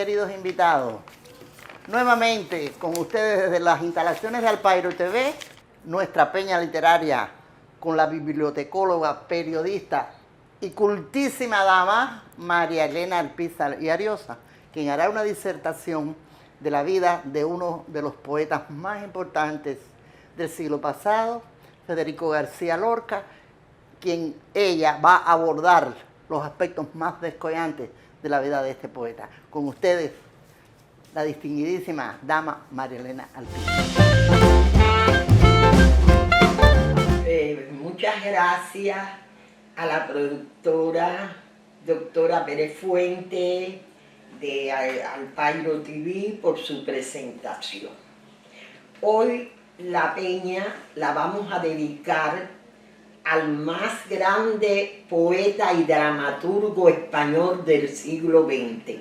queridos invitados. Nuevamente con ustedes desde las instalaciones de Alpairo TV, nuestra peña literaria con la bibliotecóloga, periodista y cultísima dama María Elena Alpizar y Ariosa, quien hará una disertación de la vida de uno de los poetas más importantes del siglo pasado, Federico García Lorca, quien ella va a abordar los aspectos más descollantes de la vida de este poeta. Con ustedes, la distinguidísima dama María Elena Alpizar. Muchas gracias a la productora, doctora Pérez Fuente, de Alpairo TV, por su presentación. Hoy la peña la vamos a dedicar al más grande poeta y dramaturgo español del siglo XX,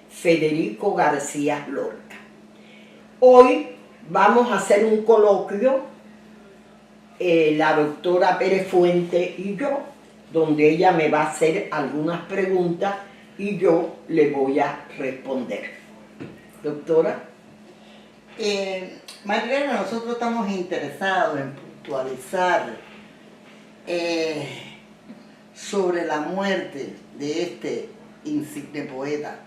Federico García Lorca. Hoy vamos a hacer un coloquio, la doctora Pérez Fuente y yo, donde ella me va a hacer algunas preguntas y yo le voy a responder. Doctora. María, nosotros estamos interesados en puntualizar sobre la muerte de este insigne poeta.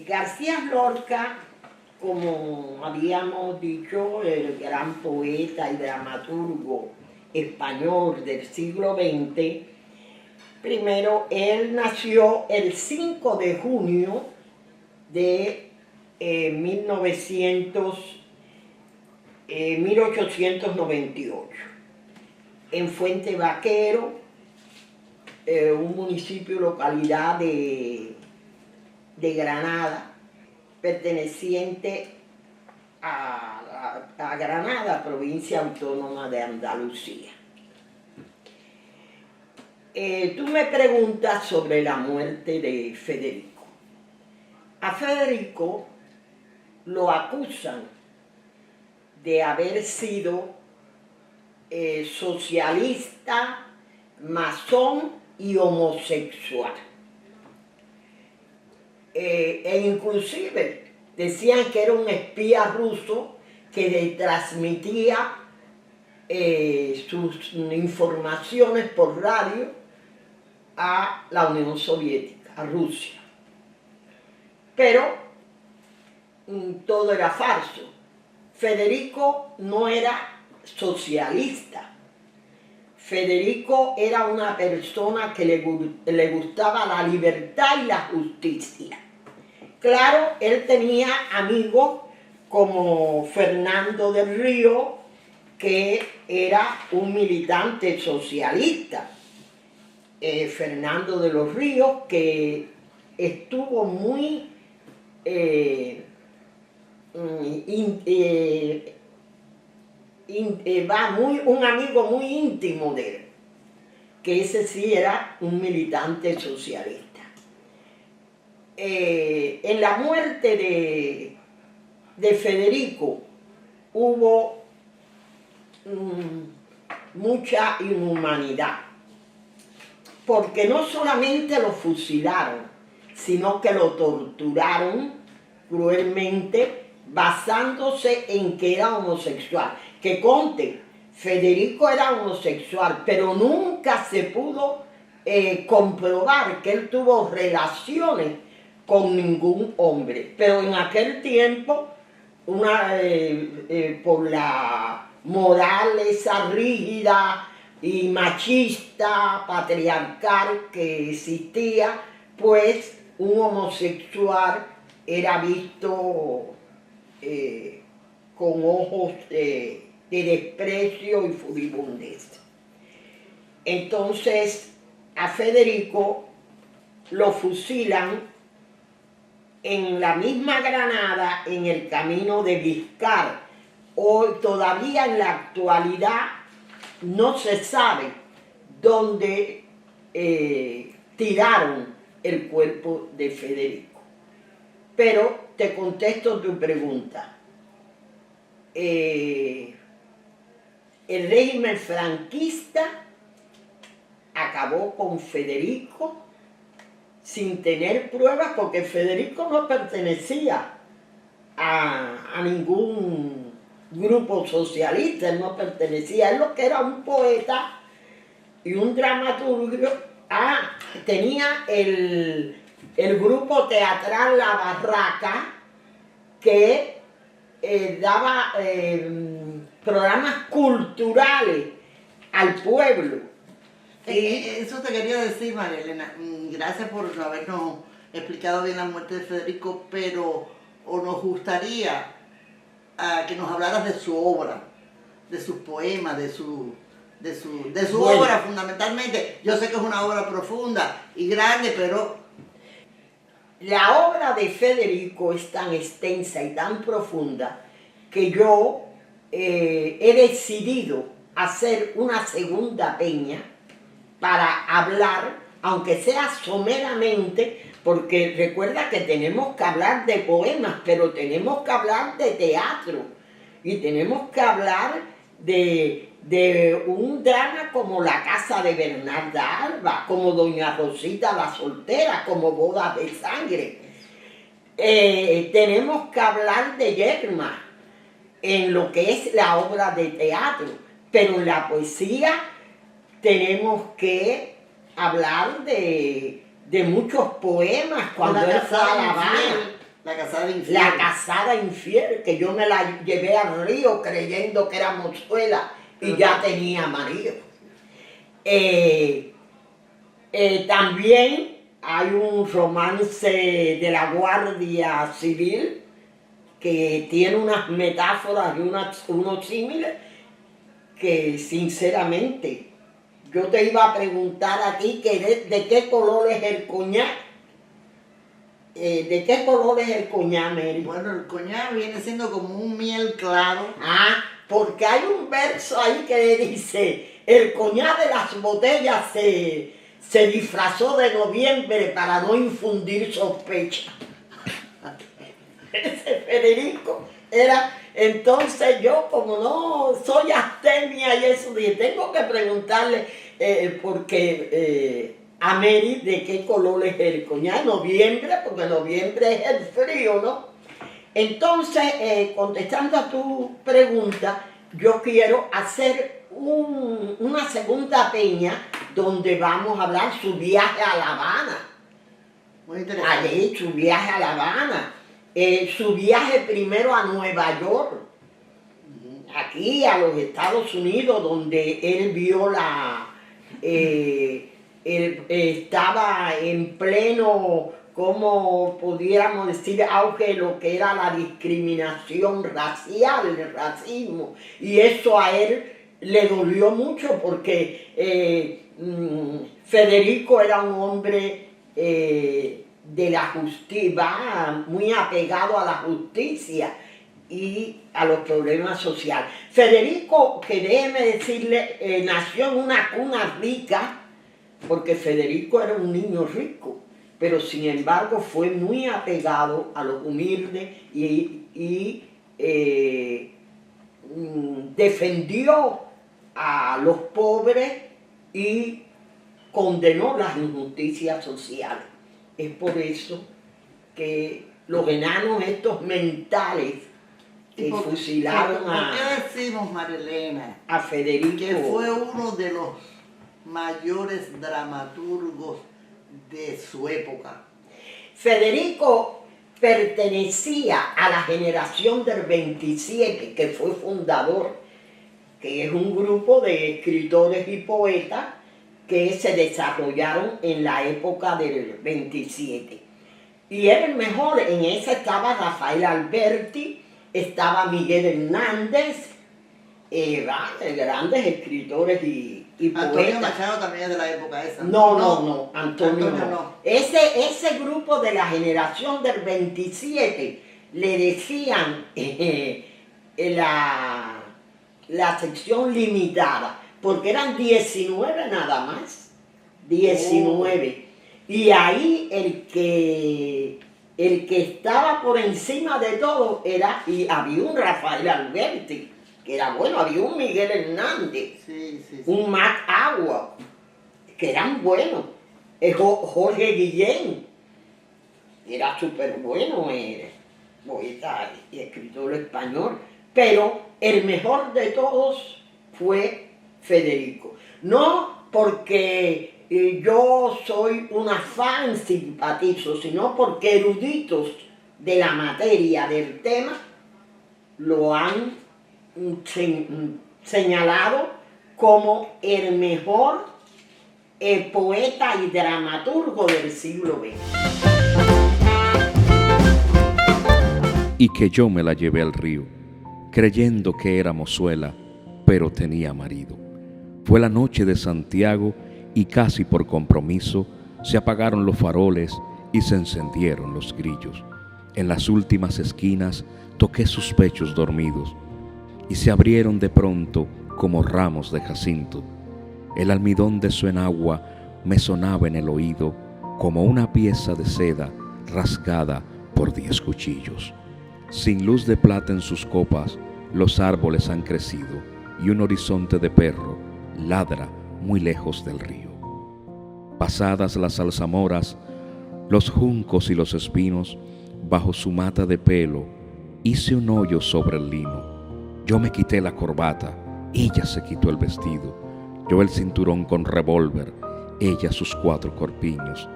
García Lorca, como habíamos dicho, el gran poeta y dramaturgo español del siglo XX, primero, él nació el 5 de junio de 1898 en Fuente Vaquero, un municipio, localidad de Granada, perteneciente a Granada, provincia autónoma de Andalucía. Tú me preguntas sobre la muerte de Federico. A Federico lo acusan de haber sido socialista, masón y homosexual. E inclusive decían que era un espía ruso que le transmitía sus informaciones por radio a la Unión Soviética, a Rusia. Pero todo era falso. Federico no era socialista. Federico era una persona que le gustaba la libertad y la justicia. Claro, él tenía amigos como Fernando del Río, que era un militante socialista. Fernando de los Ríos, que estuvo muy un amigo muy íntimo de él, que ese sí era un militante socialista. En la muerte de Federico hubo mucha inhumanidad, porque no solamente lo fusilaron, sino que lo torturaron cruelmente, basándose en que era homosexual. Que conste, Federico era homosexual, pero nunca se pudo comprobar que él tuvo relaciones con ningún hombre. Pero en aquel tiempo, por la moral esa rígida y machista, patriarcal que existía, pues un homosexual era visto con ojos de desprecio y furibundez. Entonces a Federico lo fusilan en la misma Granada, en el camino de Biscar. Hoy todavía en la actualidad no se sabe dónde tiraron el cuerpo de Federico. Pero te contesto tu pregunta. El régimen franquista acabó con Federico sin tener pruebas, porque Federico no pertenecía a ningún grupo socialista, él no pertenecía, él lo que era un poeta y un dramaturgo. Tenía el grupo teatral La Barraca, que daba programas culturales al pueblo. Eso te quería decir, María Elena. Gracias por habernos explicado bien la muerte de Federico, pero nos gustaría que nos hablaras de su obra, de sus poemas, de su Bueno. obra fundamentalmente. Yo sé que es una obra profunda y grande, pero La obra de Federico es tan extensa y tan profunda que yo he decidido hacer una segunda peña para hablar, aunque sea someramente, porque recuerda que tenemos que hablar de poemas, pero tenemos que hablar de teatro y tenemos que hablar de un drama como La Casa de Bernarda Alba, como Doña Rosita la Soltera, como Bodas de Sangre. Tenemos que hablar de Yerma en lo que es la obra de teatro, pero en la poesía tenemos que hablar de muchos poemas. Cuando él fue a La Habana, La Casada Infiel. La Casada Infiel, que yo me la llevé al río creyendo que era mozuela y ya tenía marido. También hay un romance de la Guardia Civil que tiene unas metáforas y unos símiles que sinceramente yo te iba a preguntar a ti que de qué color es el coñac. ¿De qué color es el coñac, Mary? Bueno, el coñac viene siendo como un miel claro. Porque hay un verso ahí que dice, el coñac de las botellas se disfrazó de noviembre para no infundir sospecha. Ese Federico era, entonces yo como no soy astemia y eso, dije, tengo que preguntarle, porque a Mary de qué color es el coñac, noviembre, porque noviembre es el frío, ¿no? Entonces, contestando a tu pregunta, yo quiero hacer una segunda peña donde vamos a hablar su viaje a La Habana. Muy interesante. Allí, su viaje a La Habana. Su viaje primero a Nueva York, aquí a los Estados Unidos, donde él vio él estaba en pleno, como pudiéramos decir, auge de lo que era la discriminación racial, el racismo, y eso a él le dolió mucho porque Federico era un hombre de la justicia, muy apegado a la justicia y a los problemas sociales. Federico, que déjeme decirle, nació en una cuna rica, porque Federico era un niño rico, pero sin embargo fue muy apegado a los humildes y defendió a los pobres y condenó las injusticias sociales. Es por eso que los enanos estos mentales que fusilaron ¿Por qué decimos, María Elena, a Federico? que fue uno de los mayores dramaturgos de su época? Federico pertenecía a la generación del 27, que fue fundador, que es un grupo de escritores y poetas que se desarrollaron en la época del 27. Y era el mejor, en esa estaba Rafael Alberti, estaba Miguel Hernández, grandes escritores y poetas. Antonio Machado también es de la época esa. No, Antonio no. no. Ese grupo de la generación del 27 le decían la sección limitada, porque eran 19 nada más, 19. Y ahí el que estaba por encima de todo y había un Rafael Alberti, que era bueno, había un Miguel Hernández, sí. un Mac Agua, que eran buenos. Jorge Guillén era súper bueno, poeta y escritor español, pero el mejor de todos fue Federico. No porque yo soy una fan simpatizo, sino porque eruditos de la materia, del tema, lo han señalado como el mejor poeta y dramaturgo del siglo XX. Y que yo me la llevé al río, creyendo que era mozuela, pero tenía marido. Fue la noche de Santiago y casi por compromiso se apagaron los faroles y se encendieron los grillos. En las últimas esquinas toqué sus pechos dormidos y se abrieron de pronto como ramos de jacinto. El almidón de su enagua me sonaba en el oído como una pieza de seda rasgada por 10 cuchillos. Sin luz de plata en sus copas, los árboles han crecido y un horizonte de perro ladra muy lejos del río. Pasadas las zarzamoras, los juncos y los espinos, bajo su mata de pelo, hice un hoyo sobre el lino. Yo me quité la corbata, ella se quitó el vestido, yo el cinturón con revólver, ella sus 4 corpiños.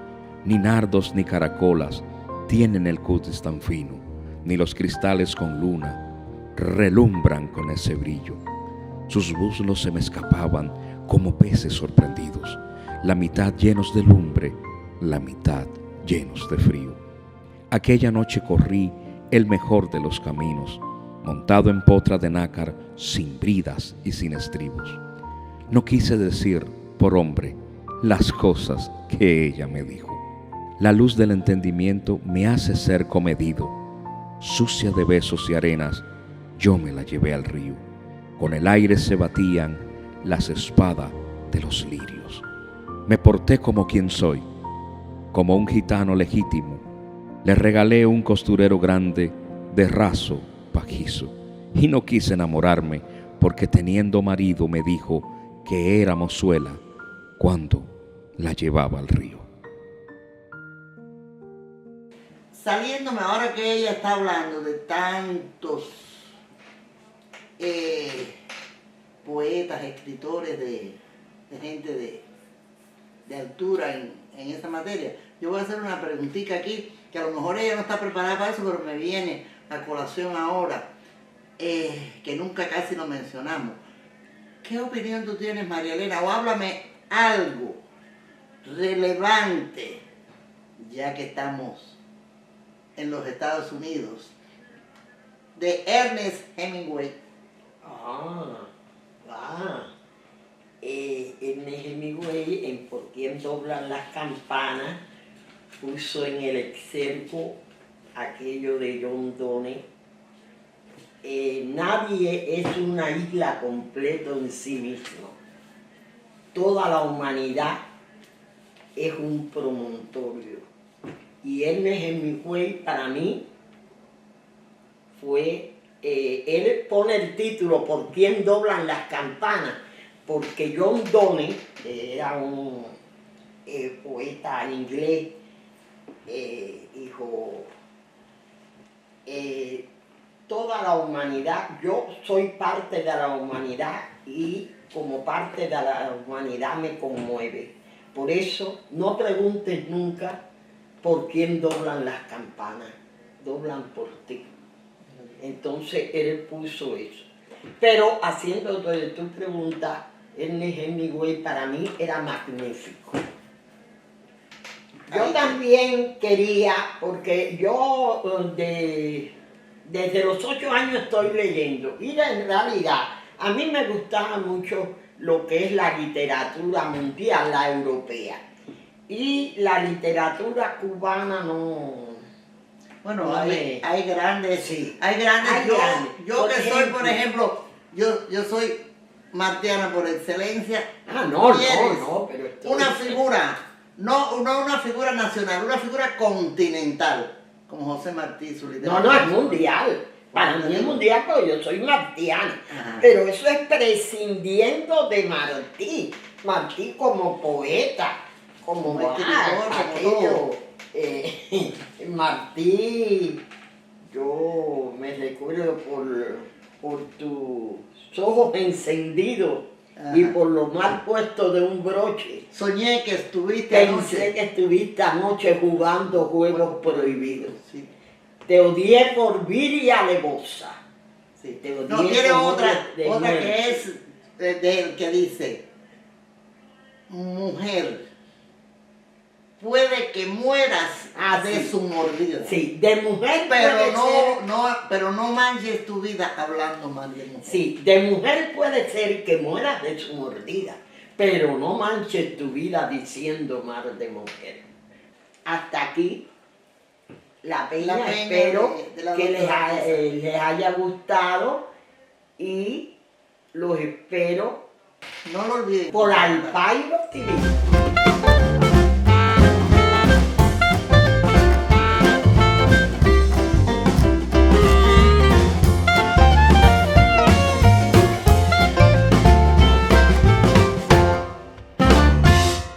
Ni nardos ni caracolas tienen el cutis tan fino, ni los cristales con luna relumbran con ese brillo. Sus muslos se me escapaban como peces sorprendidos, la mitad llenos de lumbre, la mitad llenos de frío. Aquella noche corrí el mejor de los caminos, montado en potra de nácar, sin bridas y sin estribos. No quise decir, por hombre, las cosas que ella me dijo. La luz del entendimiento me hace ser comedido. Sucia de besos y arenas, yo me la llevé al río. Con el aire se batían las espadas de los lirios. Me porté como quien soy, como un gitano legítimo. Le regalé un costurero grande de raso pajizo y no quise enamorarme porque teniendo marido me dijo que era mozuela cuando la llevaba al río. Saliéndome ahora que ella está hablando de tantos poetas, escritores, de gente de altura en esa materia, yo voy a hacer una preguntita aquí, que a lo mejor ella no está preparada para eso, pero me viene a colación ahora, que nunca casi lo mencionamos. ¿Qué opinión tú tienes, María Elena? O háblame algo relevante, ya que estamos en los Estados Unidos, de Ernest Hemingway. Ernest Hemingway, en Por quién doblan las campanas, puso en el excerpo aquello de John Donne. Nadie es una isla completa en sí mismo. Toda la humanidad es un promontorio. Y Ernest Hemingway para mí fue, él pone el título Por quién doblan las campanas, porque John Donne era un poeta inglés, dijo, toda la humanidad, yo soy parte de la humanidad y como parte de la humanidad me conmueve. Por eso no preguntes nunca por quién doblan las campanas, doblan por ti. Entonces él puso eso. Pero haciéndote tu pregunta, Ernest Hemingway para mí era magnífico. Yo también quería, porque yo desde los 8 años estoy leyendo, y en realidad a mí me gustaba mucho lo que es la literatura mundial, la europea. Y la literatura cubana no... Bueno, no hay grandes, sí, hay grandes. Yo Por que soy, ejemplo, por ejemplo, yo soy martiana por excelencia. No, pero una figura, no una figura nacional, una figura continental, como José Martí, su literatura. No, es mundial. Para mí es mundial porque yo soy martiana. Ajá. Pero eso es prescindiendo de Martí. Martí como poeta, como Como escritor, como todo. Martí, yo me recuerdo por tus ojos encendidos y Ajá. por lo mal puesto de un broche. Soñé que estuviste Pensé anoche. que estuviste anoche jugando juegos prohibidos. Sí, Te odié por vil y alevosa. sí. Te odié No, tiene como otra de que muerte. es de él, que dice, mujer, puede que mueras de Sí. su mordida. Sí, de mujer Pero puede ser. pero no manches tu vida hablando mal de mujer. Sí, de mujer puede ser que mueras de su mordida, pero no manches tu vida diciendo mal de mujer. Hasta aquí la peña, La peña espero de la que doctora Rosa. les haya gustado y los espero No lo olviden. por Alpairo TV.